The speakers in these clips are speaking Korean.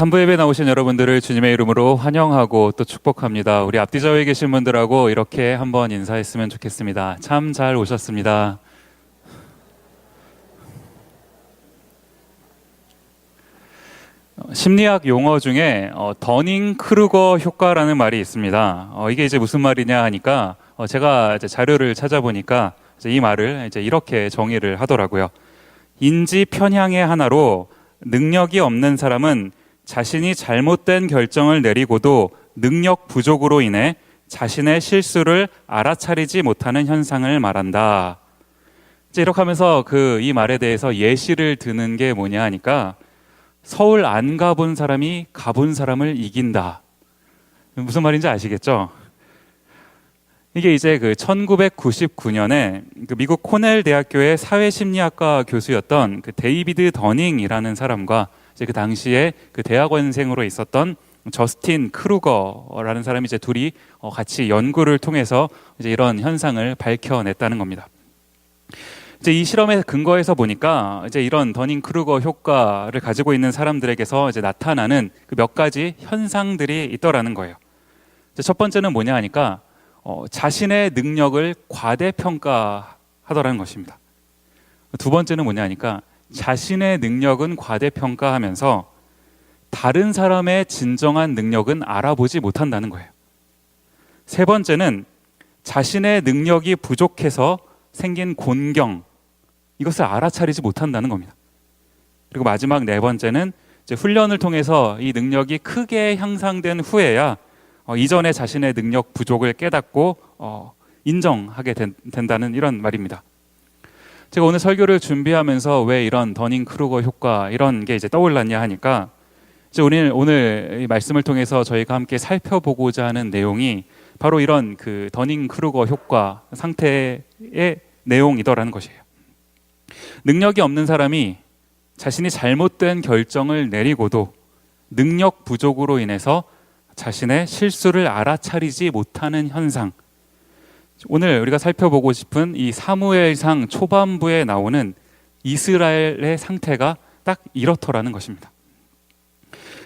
3부 예배 나오신 여러분들을 주님의 이름으로 환영하고 또 축복합니다. 우리 앞뒤 좌우에 계신 분들하고 이렇게 한번 인사했으면 좋겠습니다. 참 잘 오셨습니다. 심리학 용어 중에 더닝 크루거 효과라는 말이 있습니다. 이게 이제 무슨 말이냐 하니까 제가 이제 자료를 찾아보니까 이제 이 말을 이제 이렇게 정의를 하더라고요. 인지 편향의 하나로 능력이 없는 사람은 자신이 잘못된 결정을 내리고도 능력 부족으로 인해 자신의 실수를 알아차리지 못하는 현상을 말한다. 이제 이렇게 하면서 이 말에 대해서 예시를 드는 게 뭐냐 하니까 서울 안 가본 사람이 가본 사람을 이긴다. 무슨 말인지 아시겠죠? 이게 이제 1999년에 미국 코넬 대학교의 사회심리학과 교수였던 데이비드 더닝이라는 사람과 이제 그 당시에 대학원생으로 있었던 저스틴 크루거라는 사람이 이제 둘이 같이 연구를 통해서 이제 이런 현상을 밝혀냈다는 겁니다. 이제 이 실험의 근거에서 보니까 이제 이런 더닝 크루거 효과를 가지고 있는 사람들에게서 이제 나타나는 몇 가지 현상들이 있더라는 거예요. 첫 번째는 뭐냐 하니까 자신의 능력을 과대평가하더라는 것입니다. 두 번째는 뭐냐 하니까 자신의 능력은 과대평가하면서 다른 사람의 진정한 능력은 알아보지 못한다는 거예요. 세 번째는 자신의 능력이 부족해서 생긴 곤경, 이것을 알아차리지 못한다는 겁니다. 그리고 마지막 네 번째는 이제 훈련을 통해서 이 능력이 크게 향상된 후에야 이전에 자신의 능력 부족을 깨닫고 인정하게 된다는 이런 말입니다. 제가 오늘 설교를 준비하면서 왜 이런 더닝 크루거 효과 이런 게 이제 떠올랐냐 하니까 이제 오늘 이 말씀을 통해서 저희가 함께 살펴보고자 하는 내용이 바로 이런 더닝 크루거 효과 상태의 내용이더라는 것이에요. 능력이 없는 사람이 자신이 잘못된 결정을 내리고도 능력 부족으로 인해서 자신의 실수를 알아차리지 못하는 현상. 오늘 우리가 살펴보고 싶은 이 사무엘상 초반부에 나오는 이스라엘의 상태가 딱 이렇더라는 것입니다.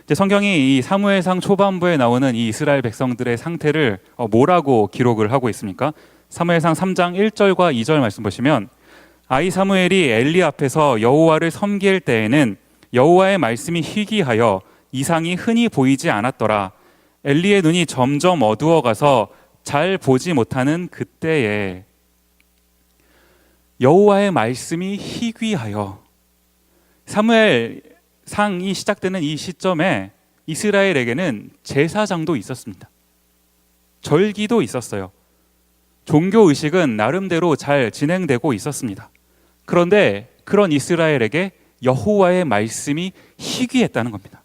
이제 성경이 이 사무엘상 초반부에 나오는 이 이스라엘 백성들의 상태를 뭐라고 기록을 하고 있습니까? 사무엘상 3장 1절과 2절 말씀 보시면 아이 사무엘이 엘리 앞에서 여호와를 섬길 때에는 여호와의 말씀이 희귀하여 이상이 흔히 보이지 않았더라. 엘리의 눈이 점점 어두워가서 잘 보지 못하는 그때에 여호와의 말씀이 희귀하여 사무엘상이 시작되는 이 시점에 이스라엘에게는 제사장도 있었습니다. 절기도 있었어요. 종교의식은 나름대로 잘 진행되고 있었습니다. 그런데 그런 이스라엘에게 여호와의 말씀이 희귀했다는 겁니다.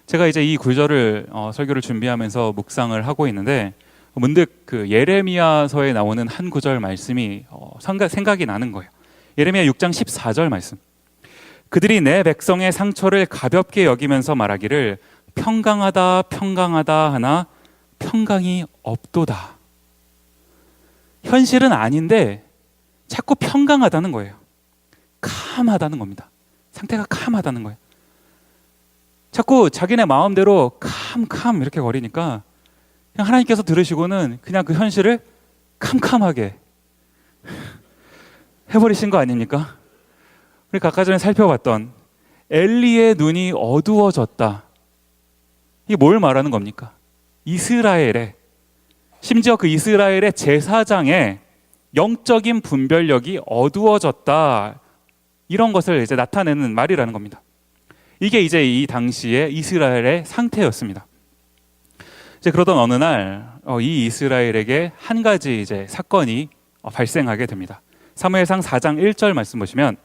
제가 이제 이 구절을 설교를 준비하면서 묵상을 하고 있는데 문득 예레미야서에 나오는 한 구절 말씀이 생각이 나는 거예요. 예레미야 6장 14절 말씀. 그들이 내 백성의 상처를 가볍게 여기면서 말하기를 평강하다 평강하다 하나 평강이 없도다. 현실은 아닌데 자꾸 평강하다는 거예요. 캄하다는 겁니다. 상태가 캄하다는 거예요. 자꾸 자기네 마음대로 캄 이렇게 거리니까 그냥 하나님께서 들으시고는 그냥 그 현실을 캄캄하게 해버리신 거 아닙니까? 우리가 아까 전에 살펴봤던 엘리의 눈이 어두워졌다. 이게 뭘 말하는 겁니까? 이스라엘의, 심지어 그 이스라엘의 제사장의 영적인 분별력이 어두워졌다. 이런 것을 이제 나타내는 말이라는 겁니다. 이게 이제 이 당시에 이스라엘의 상태였습니다. 이제 그러던 어느 날 이 이스라엘에게 한 가지 이제 사건이 발생하게 됩니다. 사무엘상 4장 1절 말씀 보시면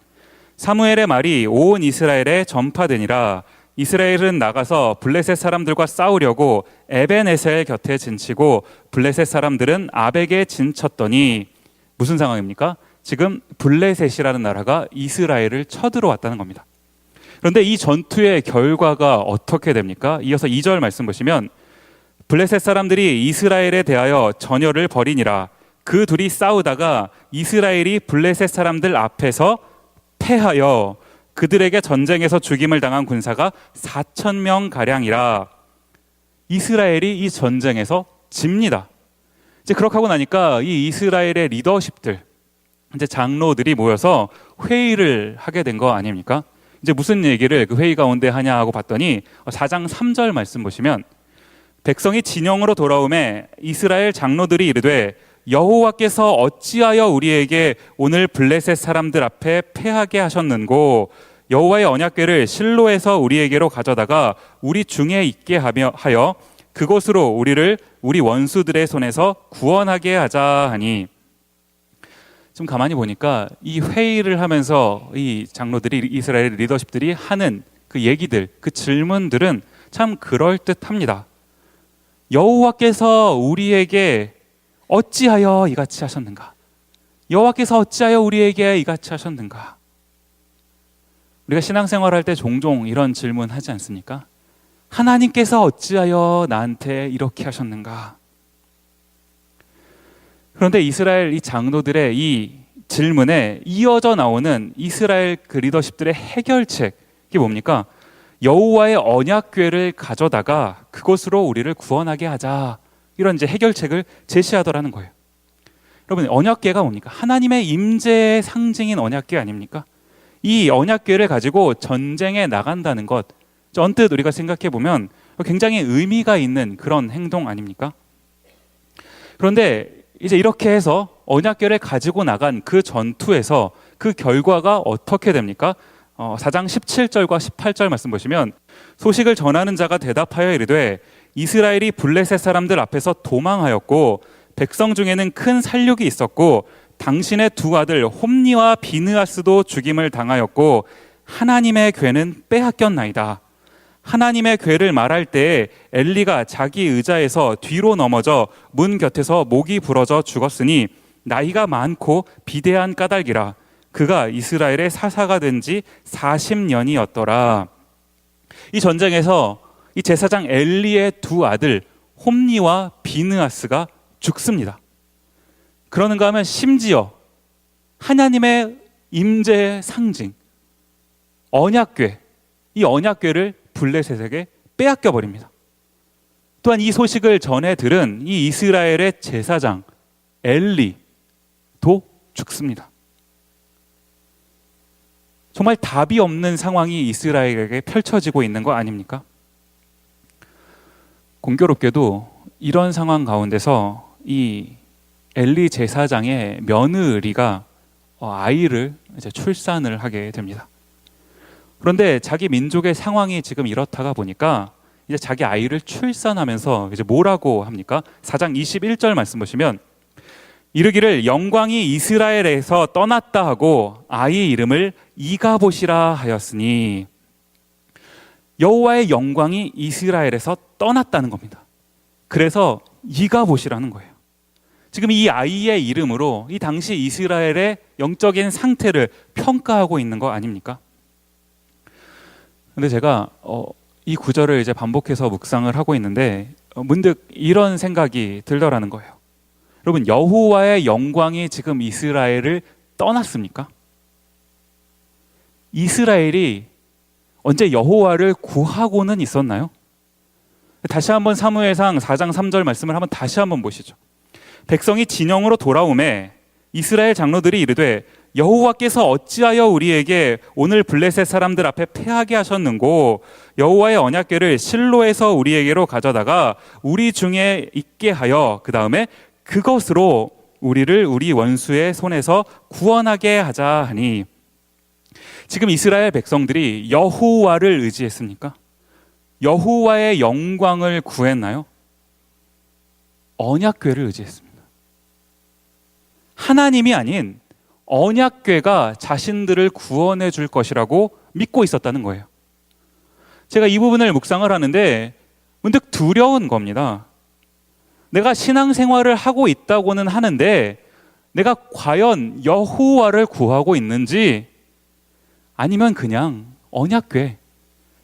사무엘의 말이 온 이스라엘에 전파되니라. 이스라엘은 나가서 블레셋 사람들과 싸우려고 에벤에셀 곁에 진치고 블레셋 사람들은 아벡에 진쳤더니 무슨 상황입니까? 지금 블레셋이라는 나라가 이스라엘을 쳐들어왔다는 겁니다. 그런데 이 전투의 결과가 어떻게 됩니까? 이어서 2절 말씀 보시면 블레셋 사람들이 이스라엘에 대하여 전열을 벌이니라. 그 둘이 싸우다가 이스라엘이 블레셋 사람들 앞에서 패하여 그들에게 전쟁에서 죽임을 당한 군사가 4천 명 가량이라. 이스라엘이 이 전쟁에서 집니다. 이제 그렇게 하고 나니까 이 이스라엘의 리더십들, 이제 장로들이 모여서 회의를 하게 된 거 아닙니까? 이제 무슨 얘기를 그 회의 가운데 하냐 하고 봤더니 4장 3절 말씀 보시면, 백성이 진영으로 돌아오매 이스라엘 장로들이 이르되 여호와께서 어찌하여 우리에게 오늘 블레셋 사람들 앞에 패하게 하셨는고, 여호와의 언약궤를 실로에서 우리에게로 가져다가 우리 중에 있게 하여 그곳으로 우리를 우리 원수들의 손에서 구원하게 하자 하니. 좀 가만히 보니까 이 회의를 하면서 이 장로들이, 이스라엘 리더십들이 하는 그 얘기들, 그 질문들은 참 그럴듯합니다. 여호와께서 우리에게 어찌하여 이같이 하셨는가? 여호와께서 어찌하여 우리에게 이같이 하셨는가? 우리가 신앙생활할 때 종종 이런 질문 하지 않습니까? 하나님께서 어찌하여 나한테 이렇게 하셨는가? 그런데 이스라엘 이 장로들의 이 질문에 이어져 나오는 이스라엘 그 리더십들의 해결책이 뭡니까? 여호와의 언약궤를 가져다가 그곳으로 우리를 구원하게 하자. 이런 이제 해결책을 제시하더라는 거예요. 여러분, 언약궤가 뭡니까? 하나님의 임재의 상징인 언약궤 아닙니까? 이 언약궤를 가지고 전쟁에 나간다는 것, 언뜻 우리가 생각해 보면 굉장히 의미가 있는 그런 행동 아닙니까? 그런데 이제 이렇게 해서 언약궤를 가지고 나간 그 전투에서 그 결과가 어떻게 됩니까? 4장 17절과 18절 말씀 보시면, 소식을 전하는 자가 대답하여 이르되 이스라엘이 블레셋 사람들 앞에서 도망하였고 백성 중에는 큰 살육이 있었고 당신의 두 아들 홈니와 비느하스도 죽임을 당하였고 하나님의 궤는 빼앗겼나이다. 하나님의 궤를 말할 때에 엘리가 자기 의자에서 뒤로 넘어져 문 곁에서 목이 부러져 죽었으니 나이가 많고 비대한 까닭이라. 그가 이스라엘의 사사가 된 지 40년이었더라. 이 전쟁에서 이 제사장 엘리의 두 아들 홈니와 비느하스가 죽습니다. 그러는가 하면 심지어 하나님의 임재의 상징 언약궤, 이 언약궤를 블레셋에게 빼앗겨 버립니다. 또한 이 소식을 전해 들은 이 이스라엘의 제사장 엘리도 죽습니다. 정말 답이 없는 상황이 이스라엘에게 펼쳐지고 있는 거 아닙니까? 공교롭게도 이런 상황 가운데서 이 엘리 제사장의 며느리가 아이를 이제 출산을 하게 됩니다. 그런데 자기 민족의 상황이 지금 이렇다가 보니까 이제 자기 아이를 출산하면서 이제 뭐라고 합니까? 4장 21절 말씀 보시면, 이르기를 영광이 이스라엘에서 떠났다 하고 아이 이름을 이가봇이라 하였으니, 여호와의 영광이 이스라엘에서 떠났다는 겁니다. 그래서 이가봇이라는 거예요. 지금 이 아이의 이름으로 이 당시 이스라엘의 영적인 상태를 평가하고 있는 거 아닙니까? 근데 제가 이 구절을 이제 반복해서 묵상을 하고 있는데 문득 이런 생각이 들더라는 거예요. 여러분, 여호와의 영광이 지금 이스라엘을 떠났습니까? 이스라엘이 언제 여호와를 구하고는 있었나요? 다시 한번 사무엘상 4장 3절 말씀을 한번 다시 한번 보시죠. 백성이 진영으로 돌아오매 이스라엘 장로들이 이르되 여호와께서 어찌하여 우리에게 오늘 블레셋 사람들 앞에 패하게 하셨는고, 여호와의 언약궤를 실로에서 우리에게로 가져다가 우리 중에 있게 하여 그 다음에 그것으로 우리를 우리 원수의 손에서 구원하게 하자 하니. 지금 이스라엘 백성들이 여호와를 의지했습니까? 여호와의 영광을 구했나요? 언약궤를 의지했습니다. 하나님이 아닌 언약궤가 자신들을 구원해 줄 것이라고 믿고 있었다는 거예요. 제가 이 부분을 묵상을 하는데 문득 두려운 겁니다. 내가 신앙생활을 하고 있다고는 하는데 내가 과연 여호와를 구하고 있는지, 아니면 그냥 언약궤,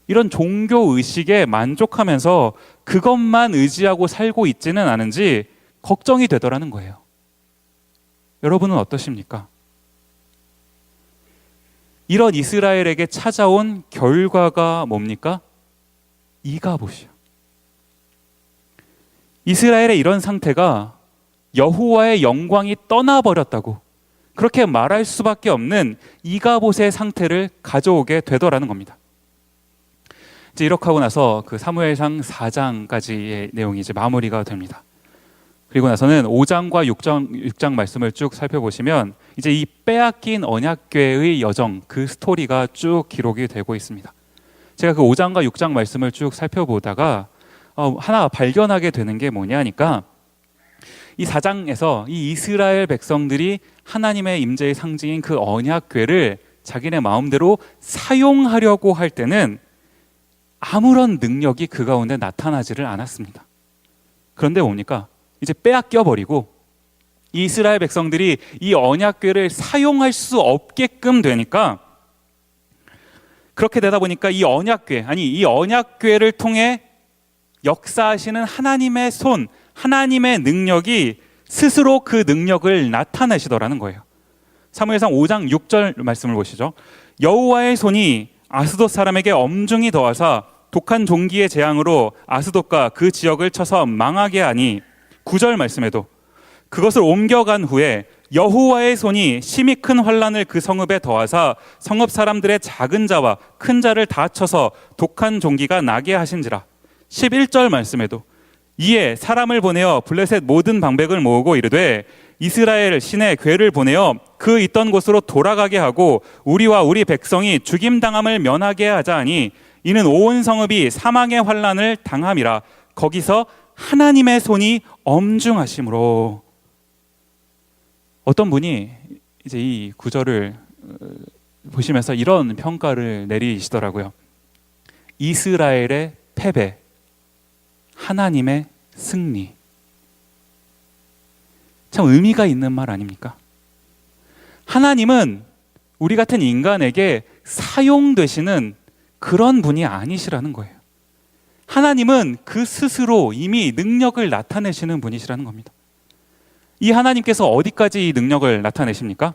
이런 종교 의식에 만족하면서 그것만 의지하고 살고 있지는 않은지 걱정이 되더라는 거예요. 여러분은 어떠십니까? 이런 이스라엘에게 찾아온 결과가 뭡니까? 이가봇이요. 이스라엘의 이런 상태가 여호와의 영광이 떠나버렸다고 그렇게 말할 수밖에 없는 이가봇의 상태를 가져오게 되더라는 겁니다. 이제 이렇게 하고 나서 그 사무엘상 4장까지의 내용이 이제 마무리가 됩니다. 그리고 나서는 5장과 6장 말씀을 쭉 살펴보시면 이제 이 빼앗긴 언약궤의 여정, 그 스토리가 쭉 기록이 되고 있습니다. 제가 그 5장과 6장 말씀을 쭉 살펴보다가 하나 발견하게 되는 게 뭐냐 하니까 이 4장에서 이 이스라엘 백성들이 하나님의 임재의 상징인 그 언약궤를 자기네 마음대로 사용하려고 할 때는 아무런 능력이 그 가운데 나타나지를 않았습니다. 그런데 뭡니까? 이제 빼앗겨 버리고 이스라엘 백성들이 이 언약궤를 사용할 수 없게끔 되니까, 그렇게 되다 보니까 이 언약궤를 통해 역사하시는 하나님의 손, 하나님의 능력이 스스로 그 능력을 나타내시더라는 거예요. 사무엘상 5장 6절 말씀을 보시죠. 여호와의 손이 아스돗 사람에게 엄중히 더하사 독한 종기의 재앙으로 아스돗과 그 지역을 쳐서 망하게 하니, 9절 말씀에도 그것을 옮겨간 후에 여호와의 손이 심히 큰 환난을 그 성읍에 더하사 성읍 사람들의 작은 자와 큰 자를 다 쳐서 독한 종기가 나게 하신지라. 11절 말씀에도 이에 사람을 보내어 블레셋 모든 방백을 모으고 이르되 이스라엘 신의 궤를 보내어 그 있던 곳으로 돌아가게 하고 우리와 우리 백성이 죽임당함을 면하게 하자 하니 이는 온 성읍이 사망의 환난을 당함이라. 거기서 하나님의 손이 엄중하심으로. 어떤 분이 이제 이 구절을 보시면서 이런 평가를 내리시더라고요. 이스라엘의 패배, 하나님의 승리. 참 의미가 있는 말 아닙니까? 하나님은 우리 같은 인간에게 사용되시는 그런 분이 아니시라는 거예요. 하나님은 그 스스로 이미 능력을 나타내시는 분이시라는 겁니다. 이 하나님께서 어디까지 이 능력을 나타내십니까?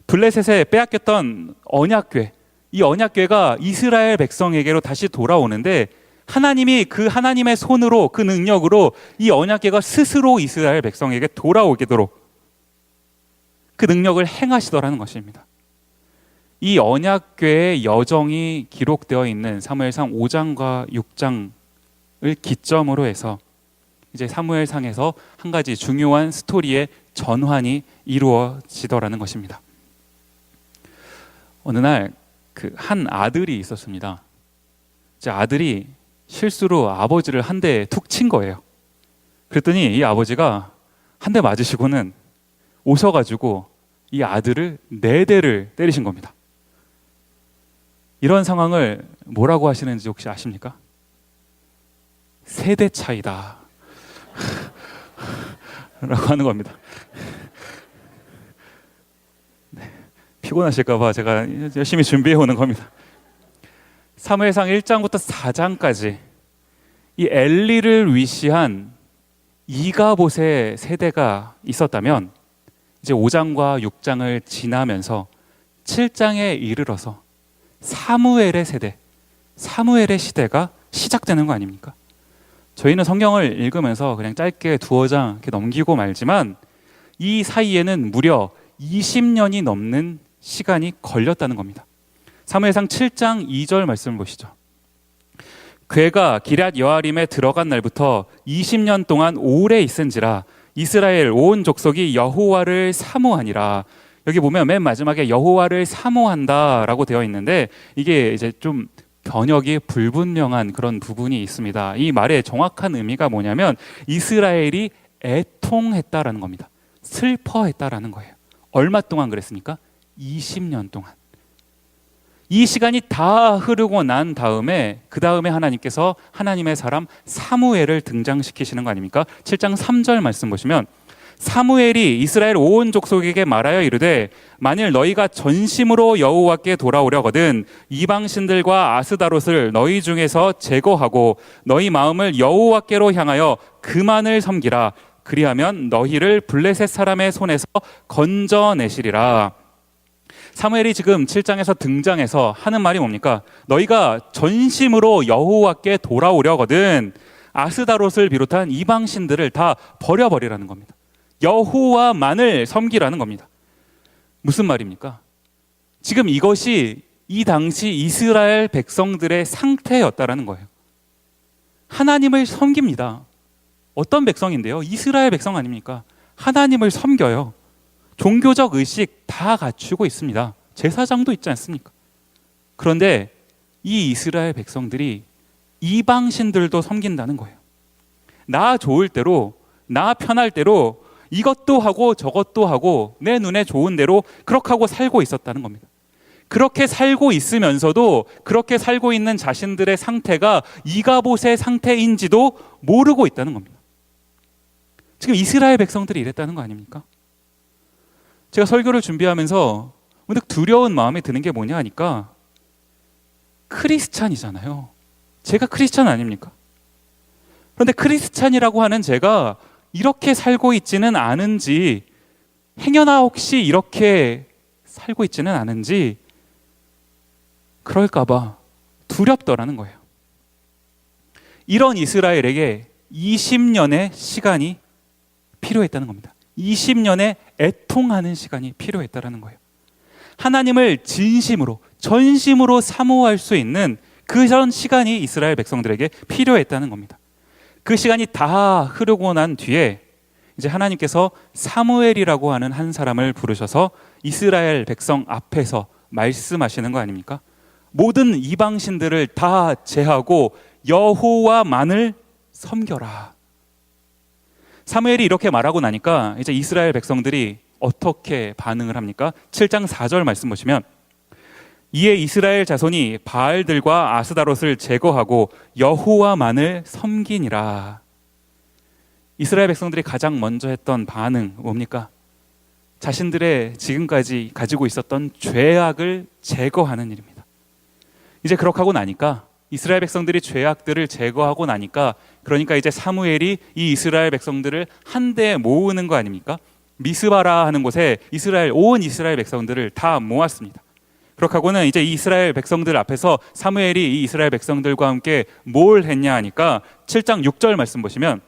블레셋에 빼앗겼던 언약궤, 이 언약궤가 이스라엘 백성에게로 다시 돌아오는데 하나님이 그 하나님의 손으로, 그 능력으로 이 언약궤가 스스로 이스라엘 백성에게 돌아오도록 그 능력을 행하시더라는 것입니다. 이 언약궤의 여정이 기록되어 있는 사무엘상 5장과 6장을 기점으로 해서 이제 사무엘상에서 한 가지 중요한 스토리의 전환이 이루어지더라는 것입니다. 어느 날 그 한 아들이 있었습니다. 이제 아들이 실수로 아버지를 한 대 툭 친 거예요. 그랬더니 이 아버지가 한 대 맞으시고는 오셔가지고 이 아들을 4대를 때리신 겁니다. 이런 상황을 뭐라고 하시는지 혹시 아십니까? 세대 차이다 라고 하는 겁니다. 네, 피곤하실까 봐 제가 열심히 준비해 오는 겁니다. 사무엘상 1장부터 4장까지 이 엘리를 위시한 이가봇의 세대가 있었다면 이제 5장과 6장을 지나면서 7장에 이르러서 사무엘의 세대, 사무엘의 시대가 시작되는 거 아닙니까? 저희는 성경을 읽으면서 그냥 짧게 2장 이렇게 넘기고 말지만 이 사이에는 무려 20년이 넘는 시간이 걸렸다는 겁니다. 사무엘상 7장 2절 말씀을 보시죠. 궤가 기럇 여아림에 들어간 날부터 20년 동안 오래 있은지라 이스라엘 온 족속이 여호와를 사모하니라. 여기 보면 맨 마지막에 여호와를 사모한다라고 되어 있는데 이게 이제 좀 번역이 불분명한 그런 부분이 있습니다. 이 말의 정확한 의미가 뭐냐면 이스라엘이 애통했다라는 겁니다. 슬퍼했다라는 거예요. 얼마 동안 그랬습니까? 20년 동안. 이 시간이 다 흐르고 난 다음에 그 다음에 하나님께서 하나님의 사람 사무엘을 등장시키시는 거 아닙니까? 7장 3절 말씀 보시면 사무엘이 이스라엘 온 족속에게 말하여 이르되 만일 너희가 전심으로 여호와께 돌아오려거든 이방신들과 아스다롯을 너희 중에서 제거하고 너희 마음을 여호와께로 향하여 그만을 섬기라. 그리하면 너희를 블레셋 사람의 손에서 건져내시리라. 사무엘이 지금 7장에서 등장해서 하는 말이 뭡니까? 너희가 전심으로 여호와께 돌아오려거든 아스다롯을 비롯한 이방 신들을 다 버려버리라는 겁니다. 여호와만을 섬기라는 겁니다. 무슨 말입니까? 지금 이것이 이 당시 이스라엘 백성들의 상태였다라는 거예요. 하나님을 섬깁니다. 어떤 백성인데요? 이스라엘 백성 아닙니까? 하나님을 섬겨요. 종교적 의식 다 갖추고 있습니다. 제사장도 있지 않습니까? 그런데 이 이스라엘 백성들이 이방 신들도 섬긴다는 거예요. 나 좋을 대로, 나 편할 대로 이것도 하고 저것도 하고 내 눈에 좋은 대로 그렇게 하고 살고 있었다는 겁니다. 그렇게 살고 있으면서도 그렇게 살고 있는 자신들의 상태가 이가봇의 상태인지도 모르고 있다는 겁니다. 지금 이스라엘 백성들이 이랬다는 거 아닙니까? 제가 설교를 준비하면서 문득 두려운 마음이 드는 게 뭐냐 하니까 크리스찬이잖아요. 제가 크리스찬 아닙니까? 그런데 크리스찬이라고 하는 제가 이렇게 살고 있지는 않은지, 행여나 혹시 이렇게 살고 있지는 않은지 그럴까봐 두렵더라는 거예요. 이런 이스라엘에게 20년의 시간이 필요했다는 겁니다. 20년의 애통하는 시간이 필요했다는 거예요. 하나님을 진심으로, 전심으로 사모할 수 있는 그런 시간이 이스라엘 백성들에게 필요했다는 겁니다. 그 시간이 다 흐르고 난 뒤에 이제 하나님께서 사무엘이라고 하는 한 사람을 부르셔서 이스라엘 백성 앞에서 말씀하시는 거 아닙니까? 모든 이방신들을 다 제하고 여호와만을 섬겨라. 사무엘이 이렇게 말하고 나니까 이제 이스라엘 백성들이 어떻게 반응을 합니까? 7장 4절 말씀 보시면 이에 이스라엘 자손이 바알들과 아스다롯을 제거하고 여호와만을 섬기니라. 이스라엘 백성들이 가장 먼저 했던 반응 뭡니까? 자신들의 지금까지 가지고 있었던 죄악을 제거하는 일입니다. 이제 그렇게 하고 나니까 이스라엘 백성들이 죄악들을 제거하고 나니까 그러니까 이제 사무엘이 이 이스라엘 백성들을 한데 모으는 거 아닙니까? 미스바라 하는 곳에 온 이스라엘 백성들을 다 모았습니다. 그렇게 하고는 이제 이스라엘 백성들 앞에서 사무엘이 이 이스라엘 백성들과 함께 뭘 했냐 하니까 7장 6절 말씀 보시면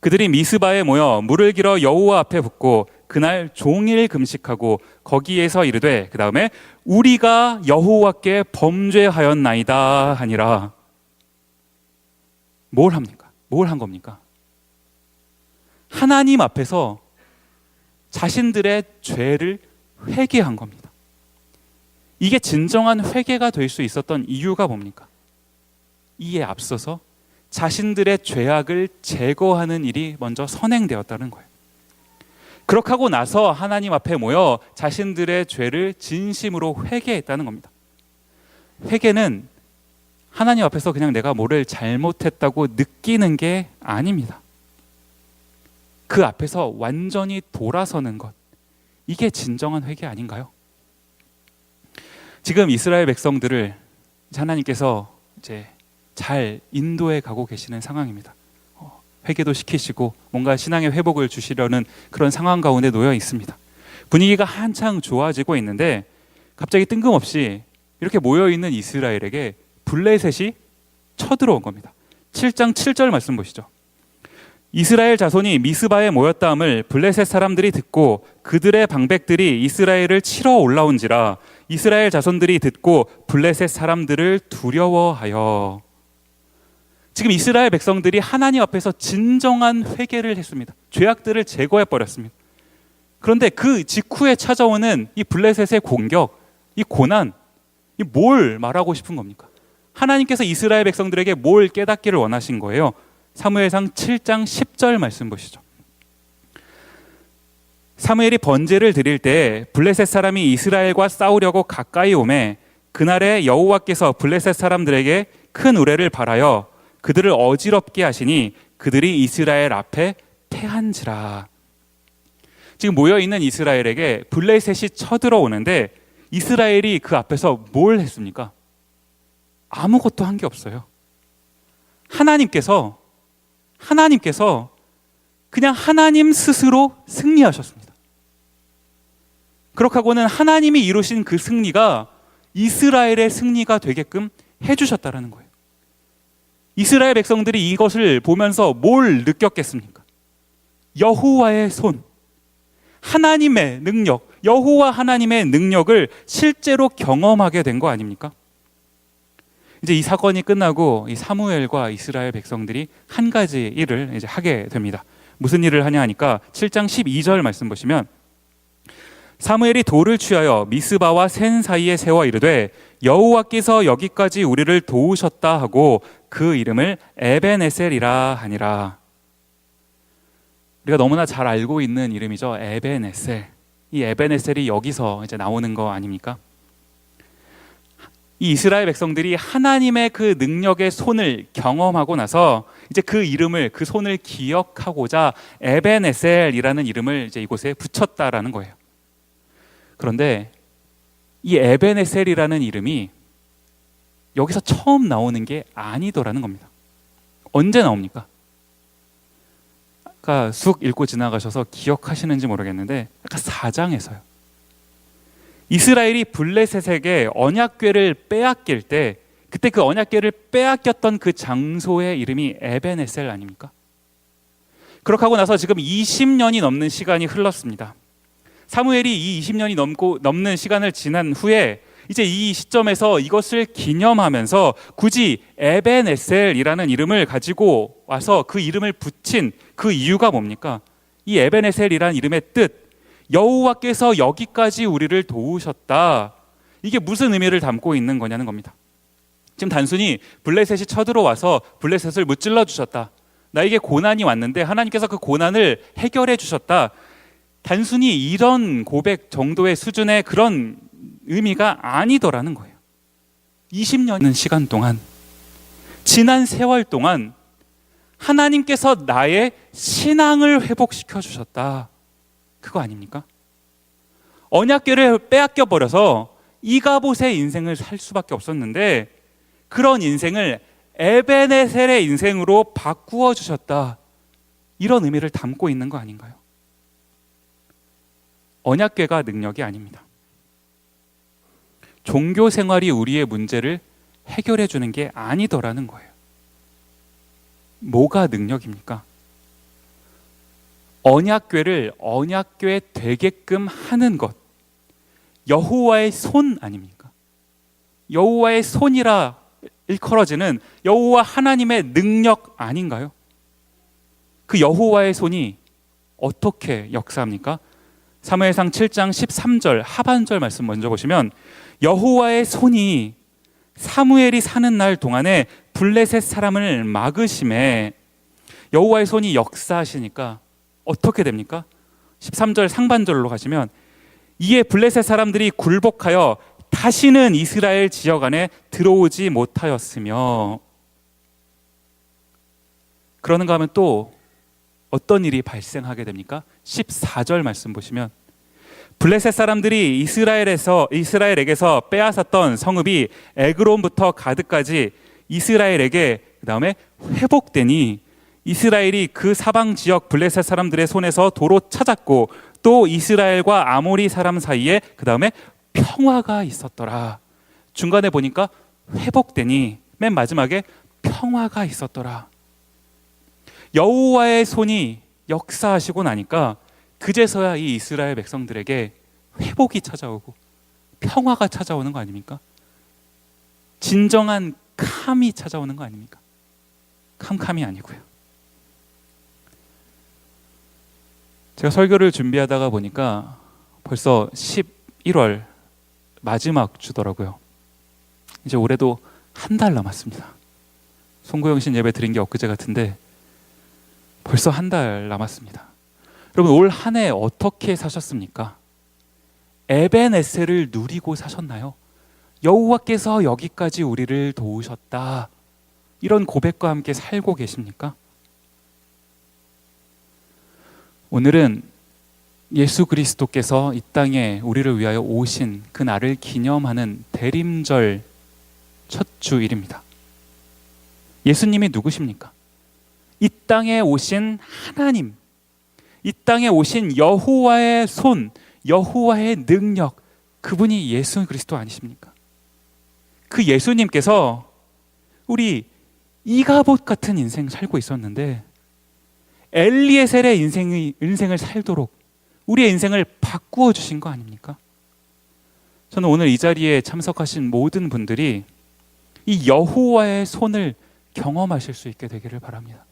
그들이 미스바에 모여 물을 길어 여호와 앞에 붓고 그날 종일 금식하고 거기에서 이르되 그 다음에 우리가 여호와께 범죄하였나이다 하니라. 뭘 합니까? 뭘 한 겁니까? 하나님 앞에서 자신들의 죄를 회개한 겁니다. 이게 진정한 회개가 될 수 있었던 이유가 뭡니까? 이에 앞서서 자신들의 죄악을 제거하는 일이 먼저 선행되었다는 거예요. 그렇게 하고 나서 하나님 앞에 모여 자신들의 죄를 진심으로 회개했다는 겁니다. 회개는 하나님 앞에서 그냥 내가 뭐를 잘못했다고 느끼는 게 아닙니다. 그 앞에서 완전히 돌아서는 것, 이게 진정한 회개 아닌가요? 지금 이스라엘 백성들을 하나님께서 이제 잘 인도해 가고 계시는 상황입니다. 회개도 시키시고 뭔가 신앙의 회복을 주시려는 그런 상황 가운데 놓여 있습니다. 분위기가 한창 좋아지고 있는데 갑자기 뜬금없이 이렇게 모여있는 이스라엘에게 블레셋이 쳐들어온 겁니다. 7장 7절 말씀 보시죠. 이스라엘 자손이 미스바에 모였다함을 블레셋 사람들이 듣고 그들의 방백들이 이스라엘을 치러 올라온지라 이스라엘 자손들이 듣고 블레셋 사람들을 두려워하여. 지금 이스라엘 백성들이 하나님 앞에서 진정한 회개를 했습니다. 죄악들을 제거해버렸습니다. 그런데 그 직후에 찾아오는 이 블레셋의 공격, 이 고난, 이 뭘 말하고 싶은 겁니까? 하나님께서 이스라엘 백성들에게 뭘 깨닫기를 원하신 거예요? 사무엘상 7장 10절 말씀 보시죠. 사무엘이 번제를 드릴 때 블레셋 사람이 이스라엘과 싸우려고 가까이 오매 그날에 여호와께서 블레셋 사람들에게 큰 우레를 발하여 그들을 어지럽게 하시니 그들이 이스라엘 앞에 패한지라. 지금 모여있는 이스라엘에게 블레셋이 쳐들어오는데 이스라엘이 그 앞에서 뭘 했습니까? 아무것도 한 게 없어요. 하나님께서 그냥 하나님 스스로 승리하셨습니다. 그렇게 하고는 하나님이 이루신 그 승리가 이스라엘의 승리가 되게끔 해주셨다라는 거예요. 이스라엘 백성들이 이것을 보면서 뭘 느꼈겠습니까? 여호와의 손, 하나님의 능력, 여호와 하나님의 능력을 실제로 경험하게 된 거 아닙니까? 이제 이 사건이 끝나고 이 사무엘과 이스라엘 백성들이 한 가지 일을 이제 하게 됩니다. 무슨 일을 하냐 하니까 7장 12절 말씀 보시면, 사무엘이 돌을 취하여 미스바와 센 사이에 세워 이르되 여호와께서 여기까지 우리를 도우셨다 하고 그 이름을 에벤에셀이라 하니라. 우리가 너무나 잘 알고 있는 이름이죠. 에벤에셀. 이 에벤에셀이 여기서 이제 나오는 거 아닙니까? 이 이스라엘 백성들이 하나님의 그 능력의 손을 경험하고 나서 이제 그 이름을, 그 손을 기억하고자 에벤에셀이라는 이름을 이제 이곳에 붙였다라는 거예요. 그런데 이 에벤에셀이라는 이름이 여기서 처음 나오는 게 아니더라는 겁니다. 언제 나옵니까? 아까 쑥 읽고 지나가셔서 기억하시는지 모르겠는데 아까 4장에서요. 이스라엘이 블레셋에게 언약궤를 빼앗길 때, 그때 그 언약궤를 빼앗겼던 그 장소의 이름이 에벤에셀 아닙니까? 그렇게 하고 나서 지금 20년이 넘는 시간이 흘렀습니다. 사무엘이 이 20년이 넘는 시간을 지난 후에 이제 이 시점에서 이것을 기념하면서 굳이 에벤에셀이라는 이름을 가지고 와서 그 이름을 붙인 그 이유가 뭡니까? 이 에벤에셀이라는 이름의 뜻, 여호와께서 여기까지 우리를 도우셨다. 이게 무슨 의미를 담고 있는 거냐는 겁니다. 지금 단순히 블레셋이 쳐들어와서 블레셋을 무찔러 주셨다. 나에게 고난이 왔는데 하나님께서 그 고난을 해결해 주셨다. 단순히 이런 고백 정도의 수준의 그런 의미가 아니더라는 거예요. 20년의 시간 동안, 지난 세월 동안 하나님께서 나의 신앙을 회복시켜 주셨다. 그거 아닙니까? 언약궤를 빼앗겨 버려서 이가봇의 인생을 살 수밖에 없었는데 그런 인생을 에벤에셀의 인생으로 바꾸어 주셨다. 이런 의미를 담고 있는 거 아닌가요? 언약궤가 능력이 아닙니다. 종교 생활이 우리의 문제를 해결해 주는 게 아니더라는 거예요. 뭐가 능력입니까? 언약궤를 언약궤 되게끔 하는 것, 여호와의 손 아닙니까? 여호와의 손이라 일컬어지는 여호와 하나님의 능력 아닌가요? 그 여호와의 손이 어떻게 역사합니까? 사무엘상 7장 13절 하반절 말씀 먼저 보시면, 여호와의 손이 사무엘이 사는 날 동안에 블레셋 사람을 막으심에, 여호와의 손이 역사하시니까 어떻게 됩니까? 13절 상반절로 가시면, 이에 블레셋 사람들이 굴복하여 다시는 이스라엘 지역 안에 들어오지 못하였으며, 그러는가 하면 또 어떤 일이 발생하게 됩니까? 14절 말씀 보시면, 블레셋 사람들이 이스라엘에게서 빼앗았던 성읍이 에그론부터 가드까지 이스라엘에게 그 다음에 회복되니 이스라엘이 그 사방 지역 블레셋 사람들의 손에서 도로 찾았고 또 이스라엘과 아모리 사람 사이에 그 다음에 평화가 있었더라. 중간에 보니까 회복되니 맨 마지막에 평화가 있었더라. 여호와의 손이 역사하시고 나니까 그제서야 이 이스라엘 백성들에게 회복이 찾아오고 평화가 찾아오는 거 아닙니까? 진정한 캄이 찾아오는 거 아닙니까? 캄캄이 아니고요. 제가 설교를 준비하다가 보니까 벌써 11월 마지막 주더라고요. 이제 올해도 한 달 남았습니다. 송구영신 예배 드린 게 엊그제 같은데 벌써 한 달 남았습니다. 여러분, 올 한 해 어떻게 사셨습니까? 에벤에셀을 누리고 사셨나요? 여호와께서 여기까지 우리를 도우셨다. 이런 고백과 함께 살고 계십니까? 오늘은 예수 그리스도께서 이 땅에 우리를 위하여 오신 그 날을 기념하는 대림절 첫 주일입니다. 예수님이 누구십니까? 이 땅에 오신 하나님, 이 땅에 오신 여호와의 손, 여호와의 능력, 그분이 예수 그리스도 아니십니까? 그 예수님께서 우리 이가봇 같은 인생 살고 있었는데 엘리에셀의 인생을 살도록 우리의 인생을 바꾸어 주신 거 아닙니까? 저는 오늘 이 자리에 참석하신 모든 분들이 이 여호와의 손을 경험하실 수 있게 되기를 바랍니다.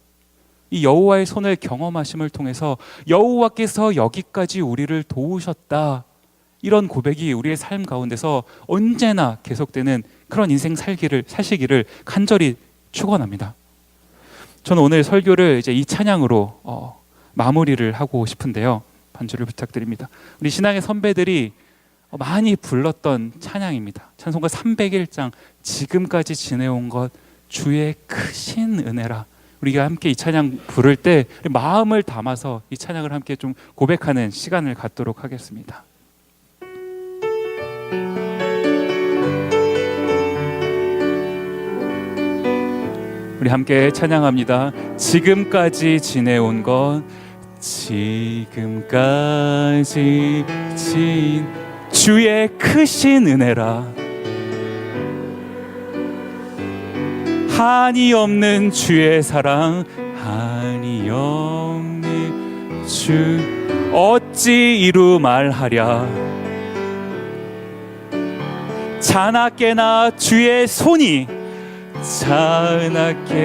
이 여호와의 손을 경험하심을 통해서 여호와께서 여기까지 우리를 도우셨다, 이런 고백이 우리의 삶 가운데서 언제나 계속되는 그런 인생 사시기를 간절히 축원합니다. 저는 오늘 설교를 이제 이 찬양으로 마무리를 하고 싶은데요. 반주를 부탁드립니다. 우리 신앙의 선배들이 많이 불렀던 찬양입니다. 찬송가 301장 지금까지 지내온 것 주의 크신 은혜라. 우리가 함께 이 찬양 부를 때 마음을 담아서 이 찬양을 함께 좀 고백하는 시간을 갖도록 하겠습니다. 우리 함께 찬양합니다. 지금까지 지내온 것 지금까지 주의 크신 은혜라. 한이 없는 주의 사랑, 한이 없는 주 어찌 이루 말하랴. 자나깨나 주의 손이 자나깨나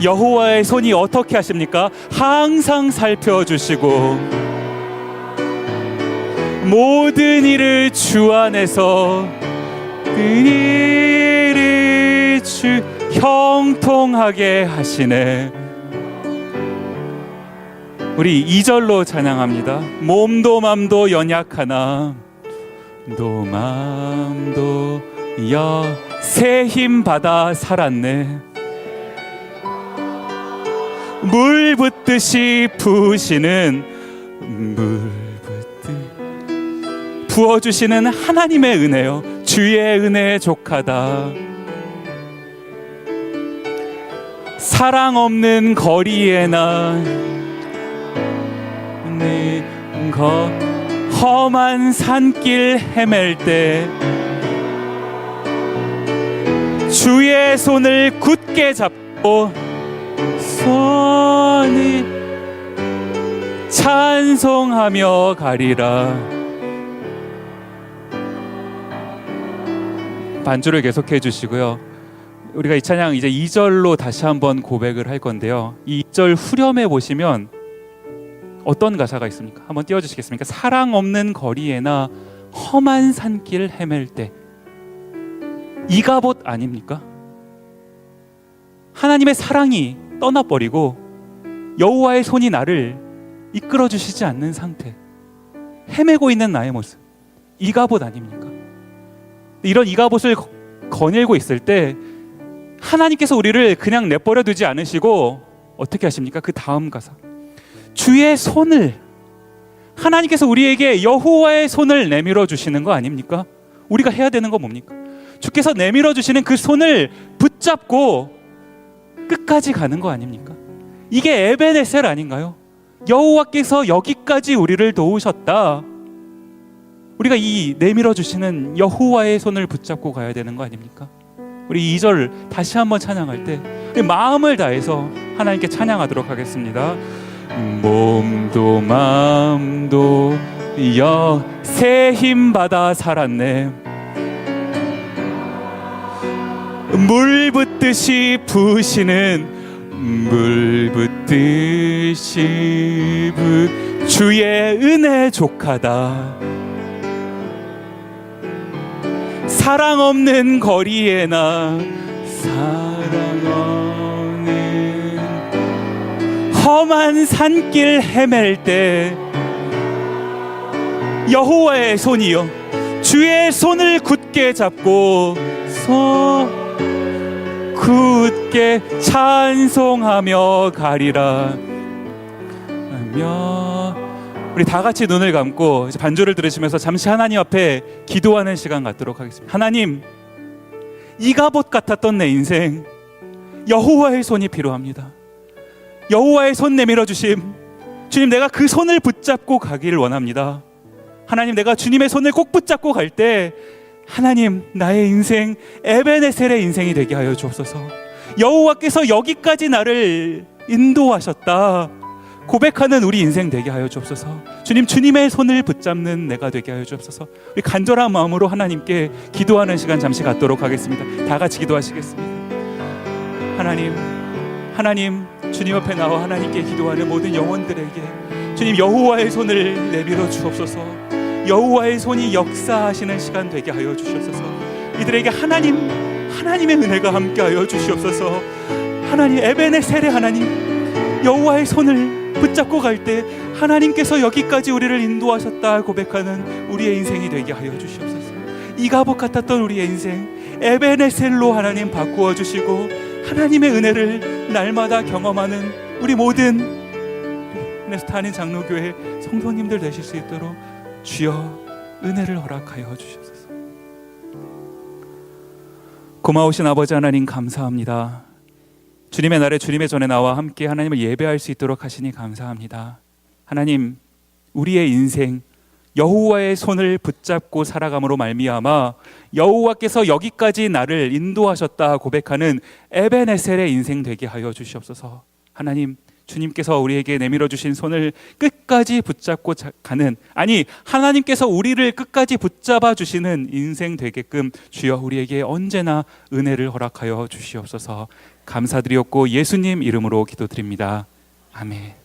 여호와의 손이 어떻게 하십니까? 항상 살펴주시고 모든 일을 주 안에서 일을 주 형통하게 하시네. 우리 2절로 찬양합니다. 몸도 맘도 연약하나 도 맘도 새 힘 받아 살았네. 물 붓듯이 부으시는 부어주시는 하나님의 은혜요, 주의 은혜 족하다. 사랑 없는 거리에나 험한 산길 헤맬 때 주의 손을 굳게 잡고 손이 찬송하며 가리라. 반주를 계속해 주시고요. 우리가 이 찬양 이제 2절로 다시 한번 고백을 할 건데요. 이 2절 후렴에 보시면 어떤 가사가 있습니까? 한번 띄워주시겠습니까? 사랑 없는 거리에나 험한 산길 헤맬 때. 이가봇 아닙니까? 하나님의 사랑이 떠나버리고 여호와의 손이 나를 이끌어주시지 않는 상태, 헤매고 있는 나의 모습, 이가봇 아닙니까? 이런 이가봇을 거닐고 있을 때 하나님께서 우리를 그냥 내버려 두지 않으시고 어떻게 하십니까? 그 다음 가사, 주의 손을, 하나님께서 우리에게 여호와의 손을 내밀어 주시는 거 아닙니까? 우리가 해야 되는 건 뭡니까? 주께서 내밀어 주시는 그 손을 붙잡고 끝까지 가는 거 아닙니까? 이게 에베네셀 아닌가요? 여호와께서 여기까지 우리를 도우셨다. 우리가 이 내밀어 주시는 여호와의 손을 붙잡고 가야 되는 거 아닙니까? 우리 2절 다시 한번 찬양할 때 우리 마음을 다해서 하나님께 찬양하도록 하겠습니다. 몸도 마음도 새 힘 받아 살았네. 물 붓듯이 부으시는 물 붓듯이 주의 은혜 족하다. 사랑 없는 거리에나 사랑 없는 험한 산길 헤맬 때 여호와의 손이요, 주의 손을 굳게 잡고 굳게 찬송하며 가리라. 우리 다 같이 눈을 감고 반주를 들으시면서 잠시 하나님 앞에 기도하는 시간 갖도록 하겠습니다. 하나님, 이가봇 같았던 내 인생 여호와의 손이 필요합니다. 여호와의 손 내밀어 주심, 주님, 내가 그 손을 붙잡고 가기를 원합니다. 하나님, 내가 주님의 손을 꼭 붙잡고 갈 때 하나님, 나의 인생 에베네셀의 인생이 되게 하여 주옵소서. 여호와께서 여기까지 나를 인도하셨다 고백하는 우리 인생 되게 하여 주옵소서. 주님, 주님의 손을 붙잡는 내가 되게 하여 주옵소서. 우리 간절한 마음으로 하나님께 기도하는 시간 잠시 갖도록 하겠습니다. 다 같이 기도하시겠습니다. 하나님, 주님 앞에 나와 하나님께 기도하는 모든 영혼들에게 주님, 여호와의 손을 내밀어 주옵소서. 여호와의 손이 역사하시는 시간 되게 하여 주시옵소서. 이들에게 하나님의 은혜가 함께하여 주시옵소서. 하나님, 에베네셀의 하나님, 여호와의 손을 붙잡고 갈 때 하나님께서 여기까지 우리를 인도하셨다 고백하는 우리의 인생이 되게 하여 주시옵소서. 이가복 같았던 우리의 인생 에베네셀로 하나님 바꾸어 주시고 하나님의 은혜를 날마다 경험하는 우리 모든 네스타닌 장로교회 성도님들 되실 수 있도록 주여 은혜를 허락하여 주시옵소서. 고마우신 아버지 하나님, 감사합니다. 주님의 날에 주님의 전에 나와 함께 하나님을 예배할 수 있도록 하시니 감사합니다. 하나님, 우리의 인생 여호와의 손을 붙잡고 살아감으로 말미암아 여호와께서 여기까지 나를 인도하셨다 고백하는 에베네셀의 인생 되게 하여 주시옵소서. 하나님, 주님께서 우리에게 내밀어 주신 손을 끝까지 붙잡고 가는, 아니 하나님께서 우리를 끝까지 붙잡아 주시는 인생 되게끔 주여 우리에게 언제나 은혜를 허락하여 주시옵소서. 감사드리옵고 예수님 이름으로 기도드립니다. 아멘.